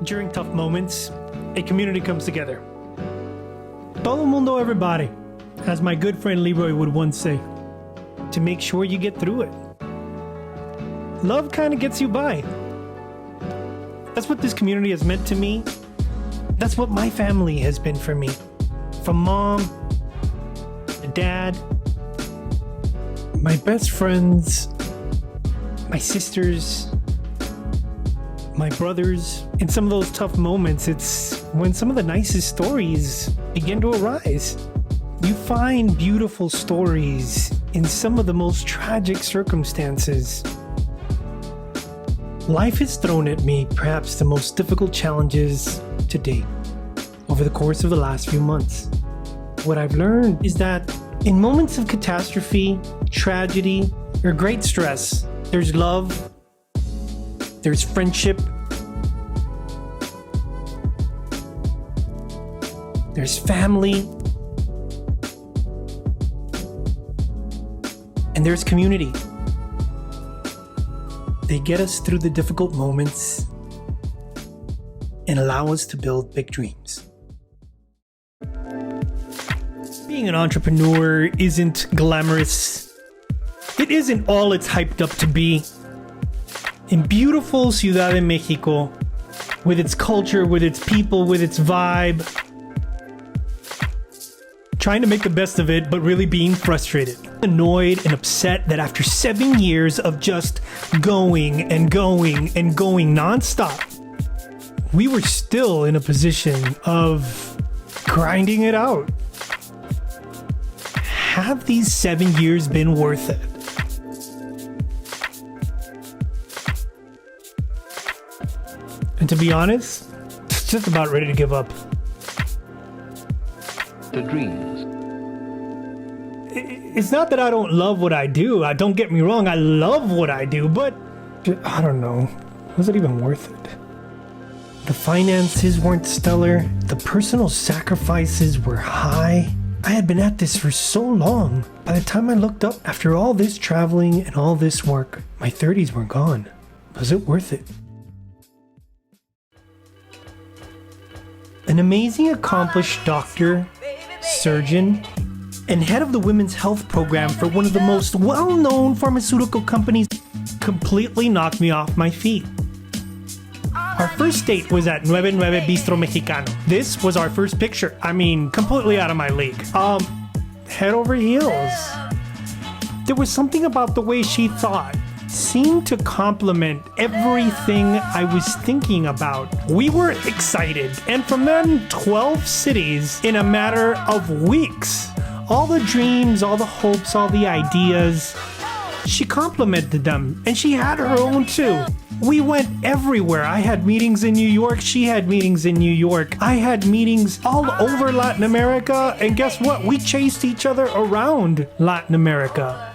During tough moments, a community comes together. Todo mundo, everybody, as my good friend Leroy would once say, to make sure you get through it. Love kind of gets you by. That's what this community has meant to me. That's what my family has been for me. From mom, to dad, my best friends, my sisters, my brothers. In some of those tough moments, it's when some of the nicest stories begin to arise. You find beautiful stories in some of the most tragic circumstances. Life has thrown at me perhaps the most difficult challenges to date over the course of the last few months. What I've learned is that in moments of catastrophe, tragedy, or great stress, there's love, there's friendship, there's family, and there's community. They get us through the difficult moments and allow us to build big dreams. Being an entrepreneur isn't glamorous. It isn't all it's hyped up to be. In beautiful Ciudad de Mexico, with its culture, with its people, with its vibe, trying to make the best of it, but really being frustrated, annoyed, and upset that after 7 years of just going and going and going nonstop, we were still in a position of grinding it out. Have these 7 years been worth it? And to be honest, just about ready to give up. The dreams. It's not that I don't love what I do. Don't get me wrong, I love what I do, but I don't know. Was it even worth it? The finances weren't stellar. The personal sacrifices were high. I had been at this for so long. By the time I looked up after all this traveling and all this work, my 30s were gone. Was it worth it? An amazing, accomplished doctor, surgeon, and head of the women's health program for one of the most well-known pharmaceutical companies completely knocked me off my feet. Our first date was at 99 Bistro Mexicano. This was our first picture. I mean, completely out of my league. Head over heels. There was something about the way she thought. Seemed to complement everything I was thinking about. We were excited, and from then 12 cities in a matter of weeks. All the dreams, all the hopes, all the ideas, she complimented them, and she had her own too. We went everywhere. I had meetings in New York, she had meetings in New York. I had meetings all over Latin America, and guess what? We chased each other around Latin America.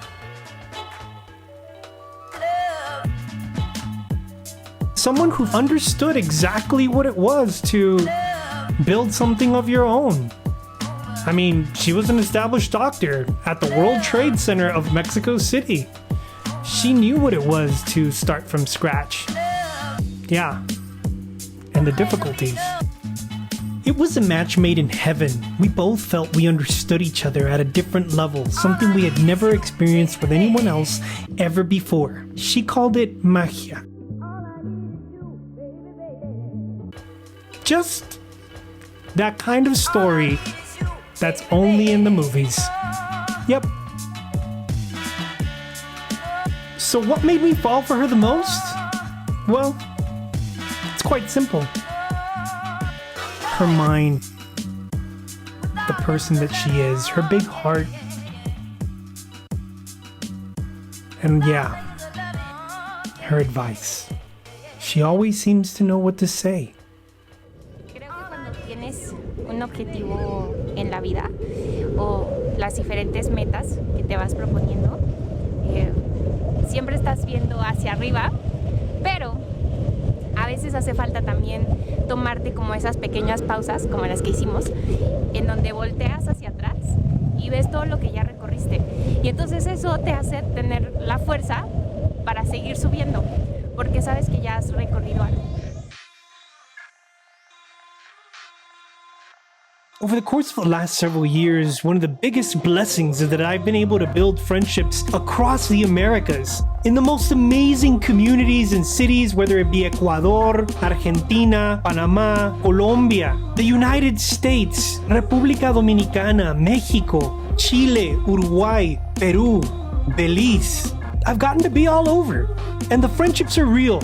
Someone who understood exactly what it was to build something of your own. I mean, she was an established doctor at the World Trade Center of Mexico City. She knew what it was to start from scratch. Yeah, and the difficulties. It was a match made in heaven. We both felt we understood each other at a different level, something we had never experienced with anyone else ever before. She called it magia. Just that kind of story that's only in the movies. Yep. So what made me fall for her the most? Well, it's quite simple. Her mind, the person that she is, her big heart, and yeah, her advice. She always seems to know what to say. Un objetivo en la vida o las diferentes metas que te vas proponiendo, siempre estás viendo hacia arriba, pero a veces hace falta también tomarte como esas pequeñas pausas como las que hicimos, en donde volteas hacia atrás y ves todo lo que ya recorriste, y entonces eso te hace tener la fuerza para seguir subiendo porque sabes que ya has recorrido algo. Over the course of the last several years, one of the biggest blessings is that I've been able to build friendships across the Americas in the most amazing communities and cities, whether it be Ecuador, Argentina, Panama, Colombia, the United States, República Dominicana, Mexico, Chile, Uruguay, Peru, Belize. I've gotten to be all over, and the friendships are real.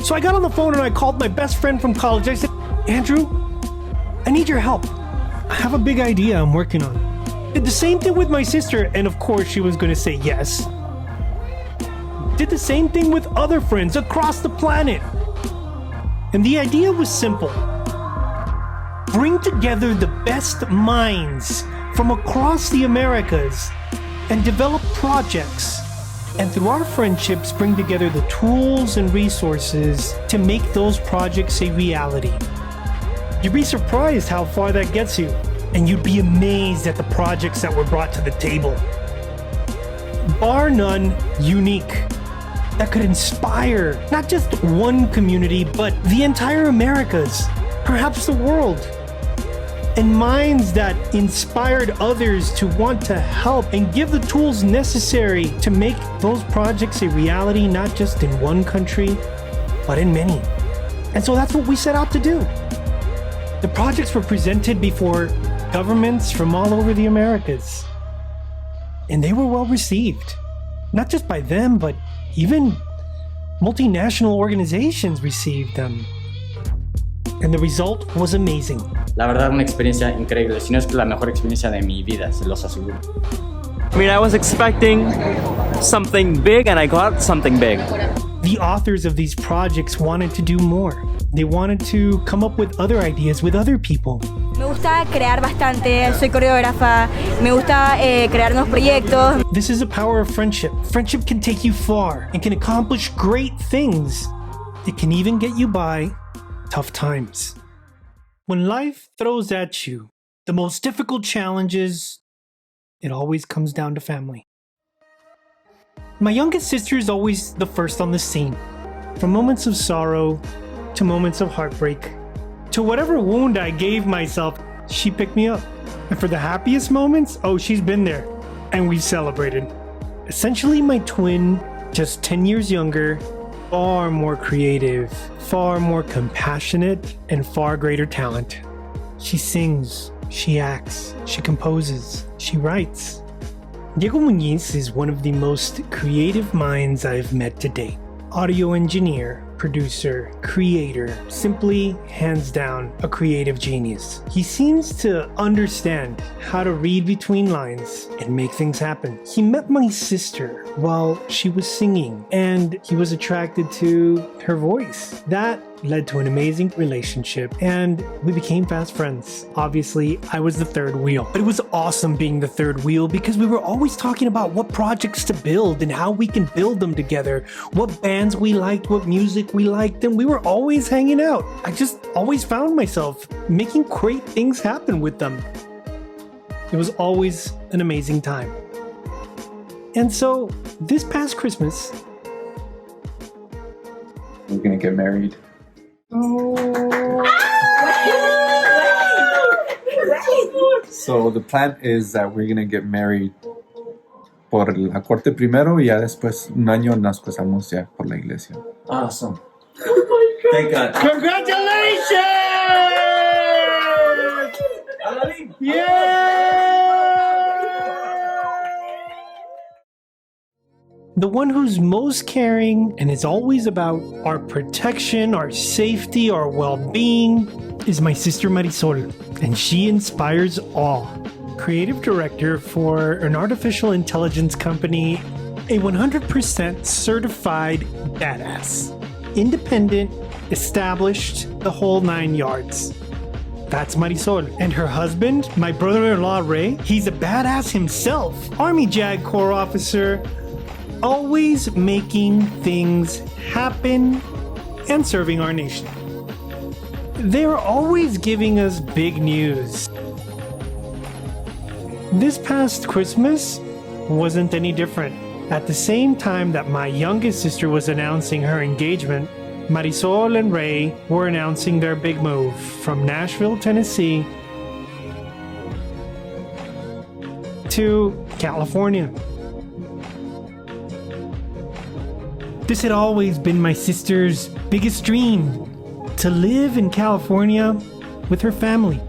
So I got on the phone and I called my best friend from college. I said, Andrew, I need your help. I have a big idea I'm working on. Did the same thing with my sister, and of course she was going to say yes. Did the same thing with other friends across the planet. And the idea was simple. Bring together the best minds from across the Americas and develop projects. And through our friendships, bring together the tools and resources to make those projects a reality. You'd be surprised how far that gets you, and you'd be amazed at the projects that were brought to the table. Bar none, unique. That could inspire not just one community, but the entire Americas, perhaps the world. And minds that inspired others to want to help and give the tools necessary to make those projects a reality, not just in one country, but in many. And so that's what we set out to do. The projects were presented before governments from all over the Americas. And they were well received. Not just by them, but even multinational organizations received them. And the result was amazing. La verdad, una experiencia increíble. Si no es la mejor experiencia de mi vida, se los aseguro. I mean, I was expecting something big and I got something big. The authors of these projects wanted to do more. They wanted to come up with other ideas with other people. Me gusta crear bastante, soy coreógrafa, me gusta crear nuevos proyectos. This is the power of friendship. Friendship can take you far and can accomplish great things. It can even get you by tough times. When life throws at you the most difficult challenges, it always comes down to family. My youngest sister is always the first on the scene. From moments of sorrow to moments of heartbreak, to whatever wound I gave myself, she picked me up. And for the happiest moments, oh, she's been there. And we've celebrated. Essentially my twin, just 10 years younger, far more creative, far more compassionate, and far greater talent. She sings, she acts, she composes, she writes. Diego Muñiz is one of the most creative minds I've met to date. Audio engineer, producer, creator, simply, hands down, a creative genius. He seems to understand how to read between lines and make things happen. He met my sister while she was singing, and he was attracted to her voice. That led to an amazing relationship, and we became fast friends. Obviously, I was the third wheel, but it was awesome being the third wheel because we were always talking about what projects to build and how we can build them together, what bands we liked, what music we liked, and we were always hanging out. I just always found myself making great things happen with them. It was always an amazing time. And so, this past Christmas, we're gonna get married. So the plan is that we're gonna get married por la corte primero y ya después un año nos casamos ya por la iglesia. Awesome. Thank God. congratulations! Yeah! The one who's most caring and is always about our protection, our safety, our well-being is my sister Marisol, and she inspires all. Creative director for an artificial intelligence company, a 100% certified badass. Independent, established, the whole 9 yards. That's Marisol. And her husband, my brother-in-law Ray, he's a badass himself. Army JAG Corps officer, always making things happen and serving our nation. They're always giving us big news. This past Christmas wasn't any different. At the same time that my youngest sister was announcing her engagement, Marisol and Ray were announcing their big move from Nashville, Tennessee to California. This had always been my sister's biggest dream, to live in California with her family.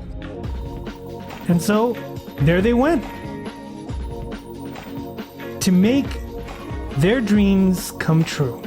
And so, there they went. To make their dreams come true.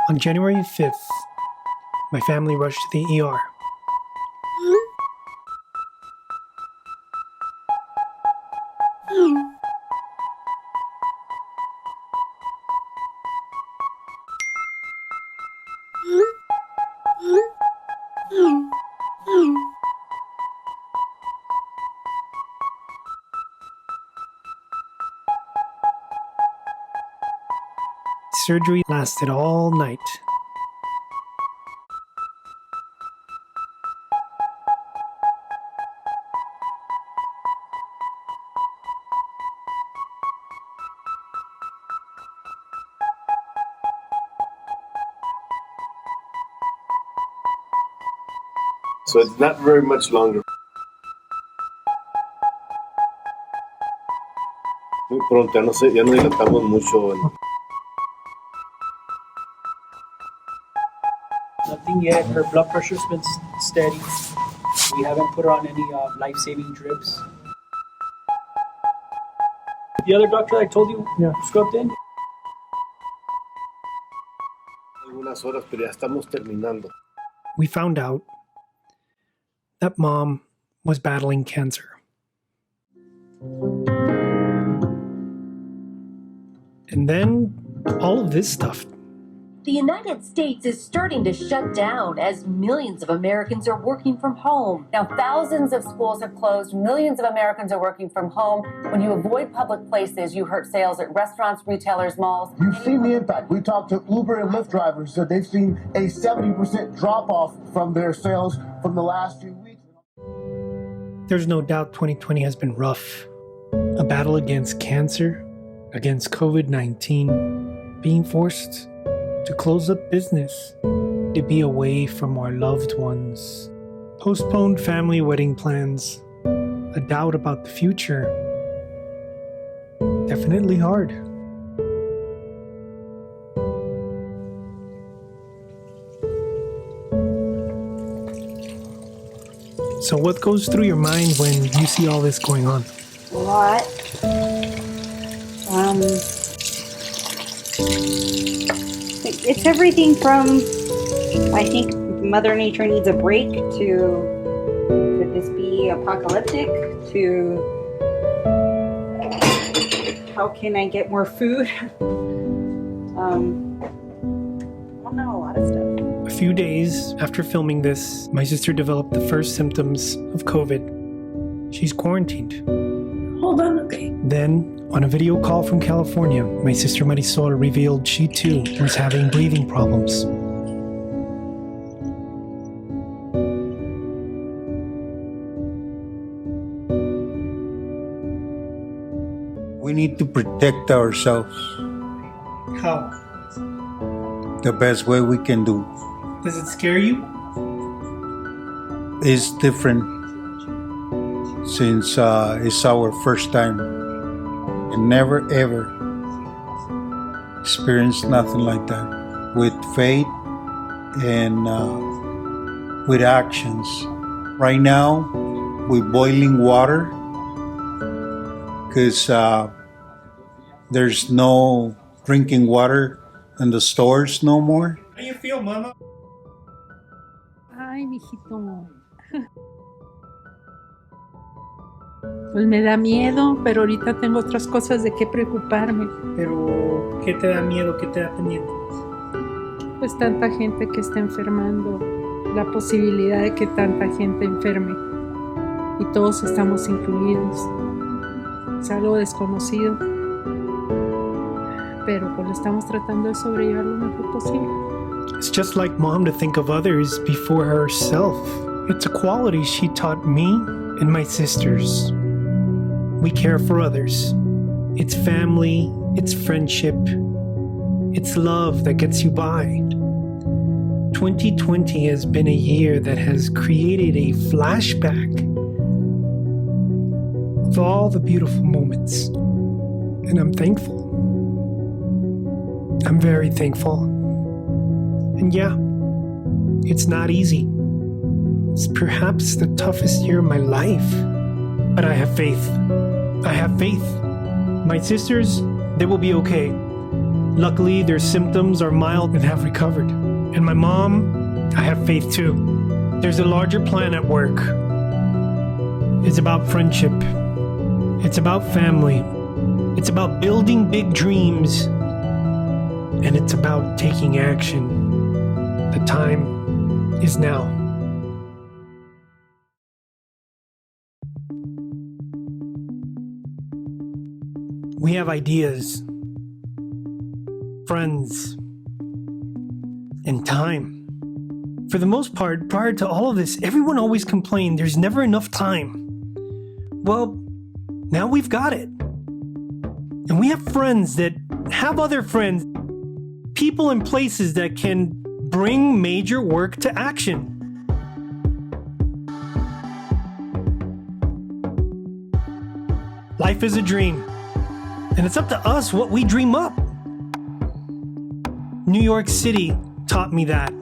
On January 5th, my family rushed to the ER. Surgery lasted all night. So it's not very much longer. Muy pronto, ya no dilatamos mucho. Nothing yet. Her blood pressure's been steady. We haven't put her on any life-saving drips. The other doctor I told you scoped in? Algunas horas, pero ya estamos terminando. We found out that Mom was battling cancer. And then all of this stuff. The United States is starting to shut down as millions of Americans are working from home. Now, thousands of schools have closed. Millions of Americans are working from home. When you avoid public places, you hurt sales at restaurants, retailers, malls. You've seen the impact. We talked to Uber and Lyft drivers that they've seen a 70% drop-off from their sales from the last few weeks. There's no doubt 2020 has been rough. A battle against cancer, against COVID-19, being forced to close up business, to be away from our loved ones, postponed family wedding plans, a doubt about the future. Definitely hard. So what goes through your mind when you see all this going on? A lot. It's everything from, I think Mother Nature needs a break, to could this be apocalyptic, to how can I get more food? I don't know, a lot of stuff. A few days after filming this, my sister developed the first symptoms of COVID. She's quarantined. Hold on, okay. Then, on a video call from California, my sister Ana-Tole revealed she too was having breathing problems. We need to protect ourselves How? the best way we can do. Does it scare you? It's different since it's our first time and never ever experienced nothing like that. With faith and with actions. Right now, we're boiling water because there's no drinking water in the stores no more. How do you feel, Mama? Ay, mijito. Pues me da miedo, pero ahorita tengo otras cosas de qué preocuparme. Pero, ¿qué te da miedo? ¿Qué te da pendiente? Pues tanta gente que está enfermando. la posibilidad de que tanta gente enferme y todos estamos incluidos. Es algo desconocido, pero pues estamos tratando de sobrellevar lo mejor posible. It's just like mom to think of others before herself. It's a quality she taught me and my sisters. We care for others. It's family, it's friendship, it's love that gets you by. 2020 has been a year that has created a flashback of all the beautiful moments. And I'm thankful. I'm very thankful. And yeah, it's not easy. It's perhaps the toughest year of my life. But I have faith. I have faith. My sisters, they will be okay. Luckily, their symptoms are mild and have recovered. And my mom, I have faith too. There's a larger plan at work. It's about friendship. It's about family. It's about building big dreams. And it's about taking action. The time is now. We have ideas, friends, and time. For the most part, prior to all of this, everyone always complained there's never enough time. Well, now we've got it. And we have friends that have other friends, people and places that can bring major work to action. Life is a dream. And it's up to us what we dream up. New York City taught me that.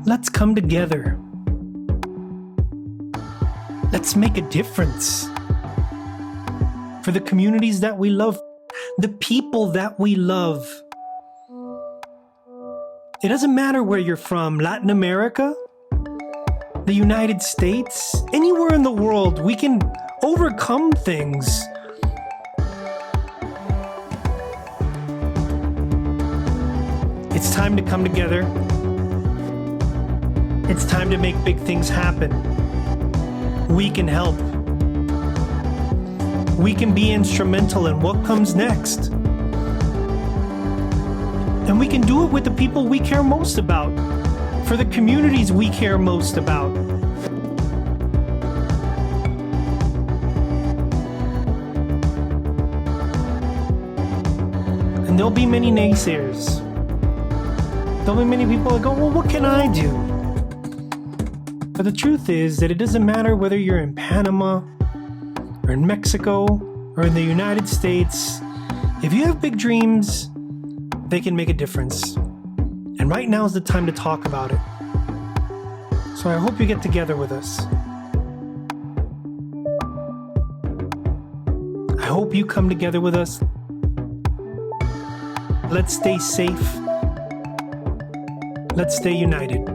Let's come together. Let's make a difference. For the communities that we love, the people that we love. It doesn't matter where you're from, Latin America, the United States, anywhere in the world, we can overcome things. It's time to come together. It's time to make big things happen. We can help. We can be instrumental in what comes next. And we can do it with the people we care most about, for the communities we care most about. And there'll be many naysayers. There'll be many people that go, well, what can I do? But the truth is that it doesn't matter whether you're in Panama, or in Mexico, or in the United States. If you have big dreams, they can make a difference. And right now is the time to talk about it. So I hope you get together with us. I hope you come together with us. Let's stay safe. Let's stay united.